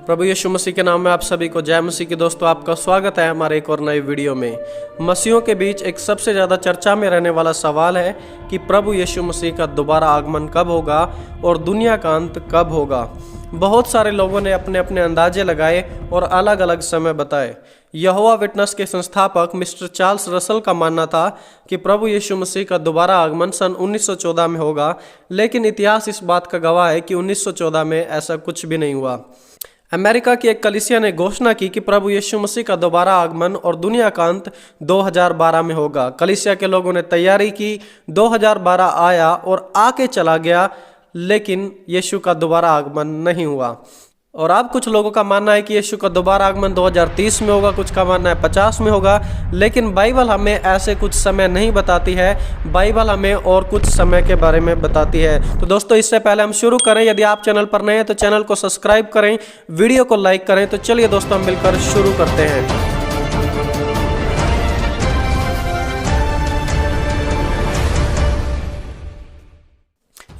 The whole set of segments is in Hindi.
प्रभु यीशु मसीह के नाम में आप सभी को जय मसीह की। दोस्तों, आपका स्वागत है हमारे एक और नई वीडियो में। मसीहों के बीच एक सबसे ज़्यादा चर्चा में रहने वाला सवाल है कि प्रभु यीशु मसीह का दोबारा आगमन कब होगा और दुनिया का अंत कब होगा। बहुत सारे लोगों ने अपने अपने अंदाजे लगाए और अलग अलग समय बताए। यहोवा विटनेस के संस्थापक मिस्टर चार्ल्स रसल का मानना था कि प्रभु यीशु मसीह का दोबारा आगमन सन 1914 में होगा, लेकिन इतिहास इस बात का गवाह है कि 1914 में ऐसा कुछ भी नहीं हुआ। अमेरिका की एक कलीसिया ने घोषणा की कि प्रभु यीशु मसीह का दोबारा आगमन और दुनिया का अंत 2012 में होगा। कलीसिया के लोगों ने तैयारी की, 2012 आया और आके चला गया, लेकिन यीशु का दोबारा आगमन नहीं हुआ। और अब कुछ लोगों का मानना है कि यीशु का दोबारा आगमन 2030 में होगा, कुछ का मानना है 50 में होगा, लेकिन बाइबल हमें ऐसे कुछ समय नहीं बताती है। बाइबल हमें और कुछ समय के बारे में बताती है। तो दोस्तों, इससे पहले हम शुरू करें, यदि आप चैनल पर नए हैं तो चैनल को सब्सक्राइब करें, वीडियो को लाइक करें। तो चलिए दोस्तों, हम मिलकर शुरू करते हैं।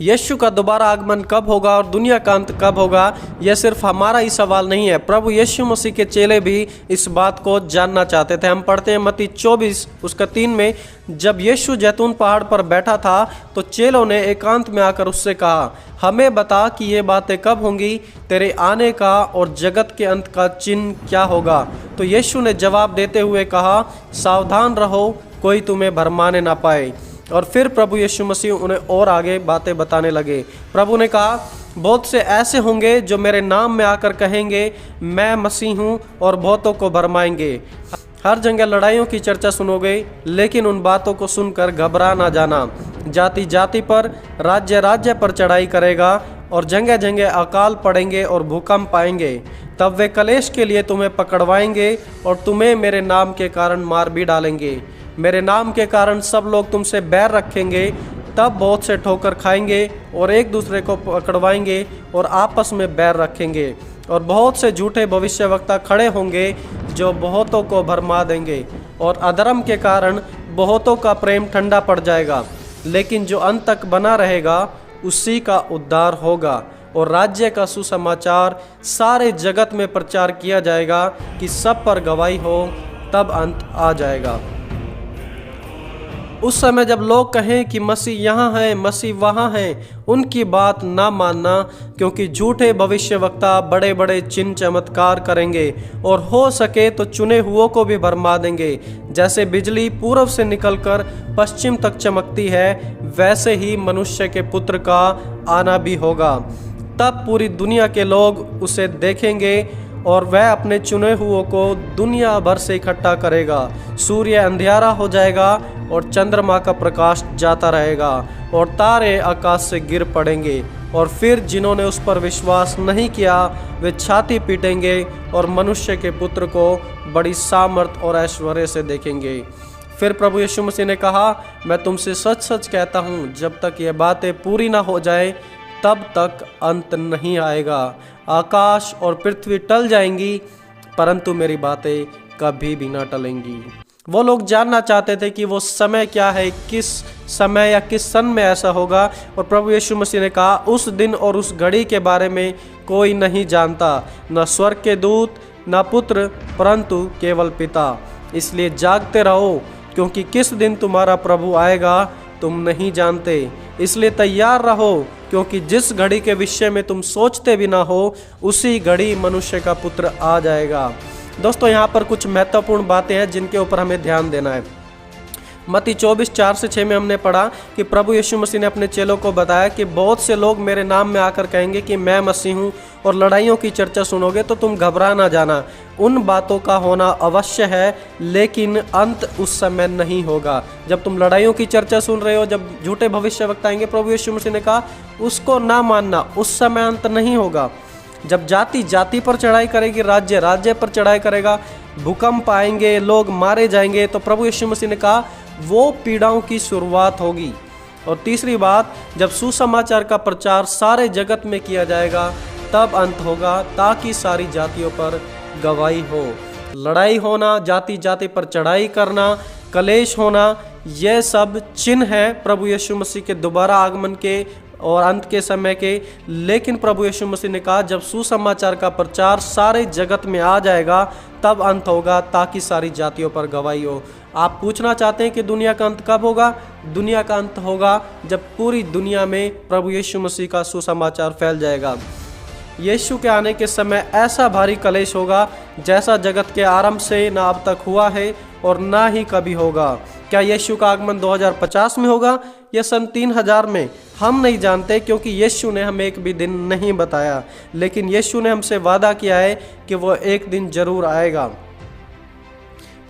यीशु का दोबारा आगमन कब होगा और दुनिया का अंत कब होगा, यह सिर्फ हमारा ही सवाल नहीं है। प्रभु यीशु मसीह के चेले भी इस बात को जानना चाहते थे। हम पढ़ते हैं मत्ती 24 उसका 3 में, जब यीशु जैतून पहाड़ पर बैठा था तो चेलों ने एकांत में आकर उससे कहा, हमें बता कि ये बातें कब होंगी, तेरे आने का और जगत के अंत का चिन्ह क्या होगा। तो यीशु ने जवाब देते हुए कहा, सावधान रहो, कोई तुम्हें भरमाने ना पाए। और फिर प्रभु यीशु मसीह उन्हें और आगे बातें बताने लगे। प्रभु ने कहा, बहुत से ऐसे होंगे जो मेरे नाम में आकर कहेंगे मैं मसीह हूँ, और बहुतों को भरमाएंगे। हर जगह लड़ाइयों की चर्चा सुनोगे, लेकिन उन बातों को सुनकर घबरा ना जाना। जाति जाति पर, राज्य राज्य पर चढ़ाई करेगा, और जगह जगह अकाल पड़ेंगे और भूकंप आएंगे। तब वे कलेश के लिए तुम्हें पकड़वाएंगे और तुम्हें मेरे नाम के कारण मार भी डालेंगे। मेरे नाम के कारण सब लोग तुमसे बैर रखेंगे। तब बहुत से ठोकर खाएंगे और एक दूसरे को पकड़वाएंगे और आपस में बैर रखेंगे। और बहुत से झूठे भविष्यवक्ता खड़े होंगे जो बहुतों को भरमा देंगे, और अधर्म के कारण बहुतों का प्रेम ठंडा पड़ जाएगा। लेकिन जो अंत तक बना रहेगा उसी का उद्धार होगा। और राज्य का सुसमाचार सारे जगत में प्रचार किया जाएगा कि सब पर गवाही हो, तब अंत आ जाएगा। उस समय जब लोग कहें कि मसीह यहाँ है, मसीह वहाँ है, उनकी बात ना मानना, क्योंकि झूठे भविष्यवक्ता बड़े बड़े चिन्ह चमत्कार करेंगे और हो सके तो चुने हुओं को भी भरमा देंगे। जैसे बिजली पूर्व से निकलकर पश्चिम तक चमकती है, वैसे ही मनुष्य के पुत्र का आना भी होगा। तब पूरी दुनिया के लोग उसे देखेंगे और वह अपने चुने हुओं को दुनिया भर से इकट्ठा करेगा। सूर्य अंधियारा हो जाएगा और चंद्रमा का प्रकाश जाता रहेगा और तारे आकाश से गिर पड़ेंगे। और फिर जिन्होंने उस पर विश्वास नहीं किया वे छाती पीटेंगे और मनुष्य के पुत्र को बड़ी सामर्थ और ऐश्वर्य से देखेंगे। फिर प्रभु यीशु मसीह ने कहा, मैं तुमसे सच सच कहता हूँ, जब तक ये बातें पूरी ना हो जाए तब तक अंत नहीं आएगा। आकाश और पृथ्वी टल जाएंगी, परंतु मेरी बातें कभी भी ना टलेंगी। वो लोग जानना चाहते थे कि वो समय क्या है, किस समय या किस सन में ऐसा होगा। और प्रभु यीशु मसीह ने कहा, उस दिन और उस घड़ी के बारे में कोई नहीं जानता, न स्वर्ग के दूत, न पुत्र, परंतु केवल पिता। इसलिए जागते रहो, क्योंकि किस दिन तुम्हारा प्रभु आएगा तुम नहीं जानते। इसलिए तैयार रहो, क्योंकि जिस घड़ी के विषय में तुम सोचते भी ना हो, उसी घड़ी मनुष्य का पुत्र आ जाएगा। दोस्तों, यहाँ पर कुछ महत्वपूर्ण बातें हैं जिनके ऊपर हमें ध्यान देना है। मत्ती 24:4-6 में हमने पढ़ा कि प्रभु यीशु मसीह ने अपने चेलों को बताया कि बहुत से लोग मेरे नाम में आकर कहेंगे कि मैं मसीह हूँ, और लड़ाइयों की चर्चा सुनोगे तो तुम घबरा ना जाना। उन बातों का होना अवश्य है, लेकिन अंत उस समय नहीं होगा। जब तुम लड़ाइयों की चर्चा सुन रहे हो, जब झूठे भविष्यवक्ता आएंगे, प्रभु यीशु मसीह ने कहा उसको ना मानना, उस समय अंत नहीं होगा। जब जाति जाति पर चढ़ाई करेगी, राज्य राज्य पर चढ़ाई करेगा, भूकंप आएंगे, लोग मारे जाएंगे, तो प्रभु यीशु मसीह ने कहा वो पीड़ाओं की शुरुआत होगी। और तीसरी बात, जब सुसमाचार का प्रचार सारे जगत में किया जाएगा तब अंत होगा, ताकि सारी जातियों पर गवाही हो। लड़ाई होना, जाति जाति पर चढ़ाई करना, कलेश होना, यह सब चिन्ह है प्रभु यीशु मसीह के दोबारा आगमन के और अंत के समय के। लेकिन प्रभु यीशु मसीह ने कहा जब सुसमाचार का प्रचार सारे जगत में आ जाएगा तब अंत होगा, ताकि सारी जातियों पर गवाही हो। आप पूछना चाहते हैं कि दुनिया का अंत कब होगा? दुनिया का अंत होगा जब पूरी दुनिया में प्रभु यीशु मसीह का सुसमाचार फैल जाएगा। यीशु के आने के समय ऐसा भारी कलेश होगा जैसा जगत के आरंभ से ना अब तक हुआ है और ना ही कभी होगा। क्या यीशु का आगमन 2050 में होगा या सन 3000 में? हम नहीं जानते, क्योंकि यीशु ने हमें एक भी दिन नहीं बताया। लेकिन यीशु ने हमसे वादा किया है कि वो एक दिन जरूर आएगा।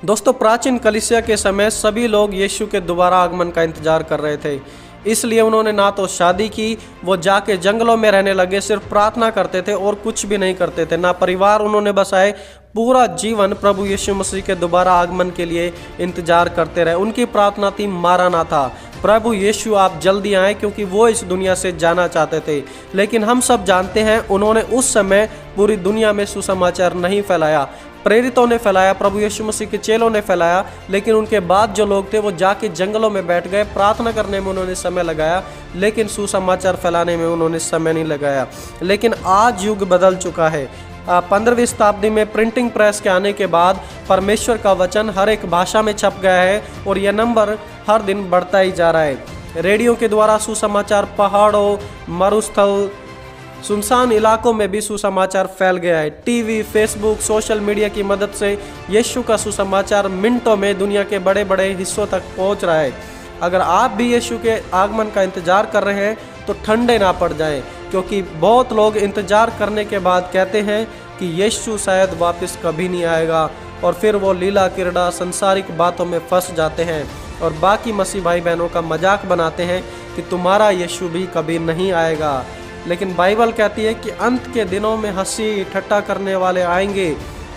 दोस्तों, प्राचीन कलीसिया के समय सभी लोग यीशु के दोबारा आगमन का इंतजार कर रहे थे। इसलिए उन्होंने ना तो शादी की, वो जाके जंगलों में रहने लगे, सिर्फ प्रार्थना करते थे और कुछ भी नहीं करते थे। ना परिवार उन्होंने बसाए, पूरा जीवन प्रभु यीशु मसीह के दोबारा आगमन के लिए इंतजार करते रहे। उनकी प्रार्थना थी मारानाथा, प्रभु यीशु आप जल्दी आएँ, क्योंकि वो इस दुनिया से जाना चाहते थे। लेकिन हम सब जानते हैं उन्होंने उस समय पूरी दुनिया में सुसमाचार नहीं फैलाया। प्रेरितों ने फैलाया, प्रभु यीशु मसीह के चेलों ने फैलाया, लेकिन उनके बाद जो लोग थे वो जाके जंगलों में बैठ गए। प्रार्थना करने में उन्होंने समय लगाया, लेकिन सुसमाचार फैलाने में उन्होंने समय नहीं लगाया। लेकिन आज युग बदल चुका है। 15वीं शताब्दी में प्रिंटिंग प्रेस के आने के बाद परमेश्वर का वचन हर एक भाषा में छप गया है और यह नंबर हर दिन बढ़ता ही जा रहा है। रेडियो के द्वारा सुसमाचार पहाड़ों, मरुस्थल, सुनसान इलाकों में भी सुसमाचार फैल गया है। टीवी, फेसबुक, सोशल मीडिया की मदद से यीशु का सुसमाचार मिनटों में दुनिया के बड़े बड़े हिस्सों तक पहुंच रहा है। अगर आप भी यीशु के आगमन का इंतजार कर रहे हैं तो ठंडे ना पड़ जाएं, क्योंकि बहुत लोग इंतजार करने के बाद कहते हैं कि यीशु शायद वापस कभी नहीं आएगा, और फिर वो लीला क्रीड़ा संसारिक बातों में फंस जाते हैं और बाकी मसीह भाई बहनों का मजाक बनाते हैं कि तुम्हारा यीशु भी कभी नहीं आएगा। लेकिन बाइबल कहती है कि अंत के दिनों में हंसी ठट्टा करने वाले आएंगे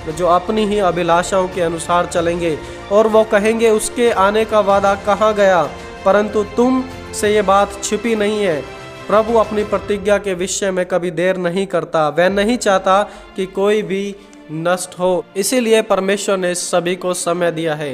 जो अपनी ही अभिलाषाओं के अनुसार चलेंगे, और वो कहेंगे उसके आने का वादा कहाँ गया, परंतु तुम से ये बात छिपी नहीं है। प्रभु अपनी प्रतिज्ञा के विषय में कभी देर नहीं करता, वह नहीं चाहता कि कोई भी नष्ट हो, इसीलिए परमेश्वर ने सभी को समय दिया है।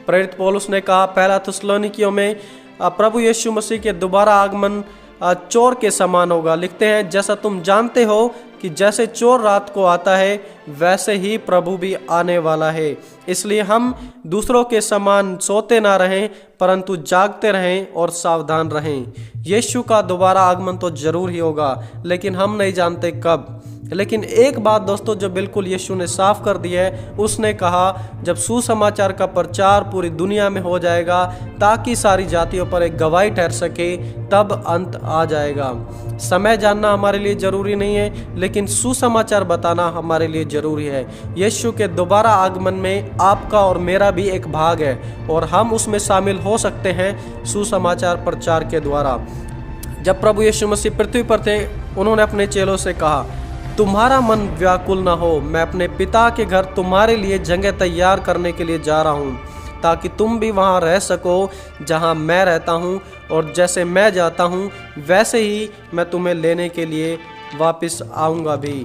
प्रेरित पौलुस ने कहा पहला थिस्सलुनीकियों में, प्रभु यीशु मसीह के दोबारा आगमन चोर के समान होगा। लिखते हैं जैसा तुम जानते हो कि जैसे चोर रात को आता है वैसे ही प्रभु भी आने वाला है। इसलिए हम दूसरों के समान सोते ना रहें, परंतु जागते रहें और सावधान रहें। यीशु का दोबारा आगमन तो जरूर ही होगा, लेकिन हम नहीं जानते कब। लेकिन एक बात दोस्तों जो बिल्कुल यीशु ने साफ कर दी है, उसने कहा जब सुसमाचार का प्रचार पूरी दुनिया में हो जाएगा ताकि सारी जातियों पर एक गवाही ठहर सके, तब अंत आ जाएगा। समय जानना हमारे लिए जरूरी नहीं है, लेकिन सुसमाचार बताना हमारे लिए जरूरी है। यीशु के दोबारा आगमन में आपका और मेरा भी एक भाग है और हम उसमें शामिल हो सकते हैं सुसमाचार प्रचार के द्वारा। जब प्रभु यीशु मसीह पृथ्वी पर थे, उन्होंने अपने चेलों से कहा तुम्हारा मन व्याकुल ना हो, मैं अपने पिता के घर तुम्हारे लिए जगह तैयार करने के लिए जा रहा हूँ, ताकि तुम भी वहाँ रह सको जहाँ मैं रहता हूँ, और जैसे मैं जाता हूँ वैसे ही मैं तुम्हें लेने के लिए वापस आऊँगा भी।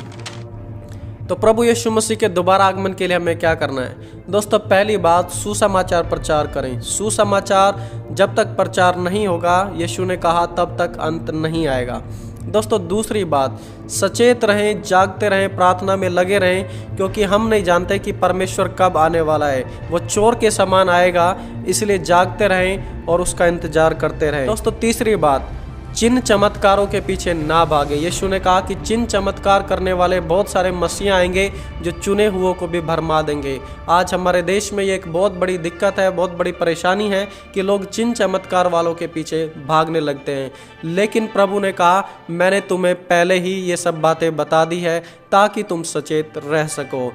तो प्रभु यीशु मसीह के दोबारा आगमन के लिए हमें क्या करना है? दोस्तों, पहली बात सुसमाचार प्रचार करें। सुसमाचार जब तक प्रचार नहीं होगा, यीशु ने कहा, तब तक अंत नहीं आएगा। दोस्तों, दूसरी बात, सचेत रहें, जागते रहें, प्रार्थना में लगे रहें, क्योंकि हम नहीं जानते कि परमेश्वर कब आने वाला है। वो चोर के समान आएगा, इसलिए जागते रहें और उसका इंतजार करते रहें। दोस्तों, तीसरी बात, चिन्ह चमत्कारों के पीछे ना भागे। यीशु ने कहा कि चिन्ह चमत्कार करने वाले बहुत सारे मसीह आएंगे जो चुने हुओं को भी भरमा देंगे। आज हमारे देश में ये एक बहुत बड़ी दिक्कत है, बहुत बड़ी परेशानी है कि लोग चिन्ह चमत्कार वालों के पीछे भागने लगते हैं। लेकिन प्रभु ने कहा मैंने तुम्हें पहले ही ये सब बातें बता दी है ताकि तुम सचेत रह सको।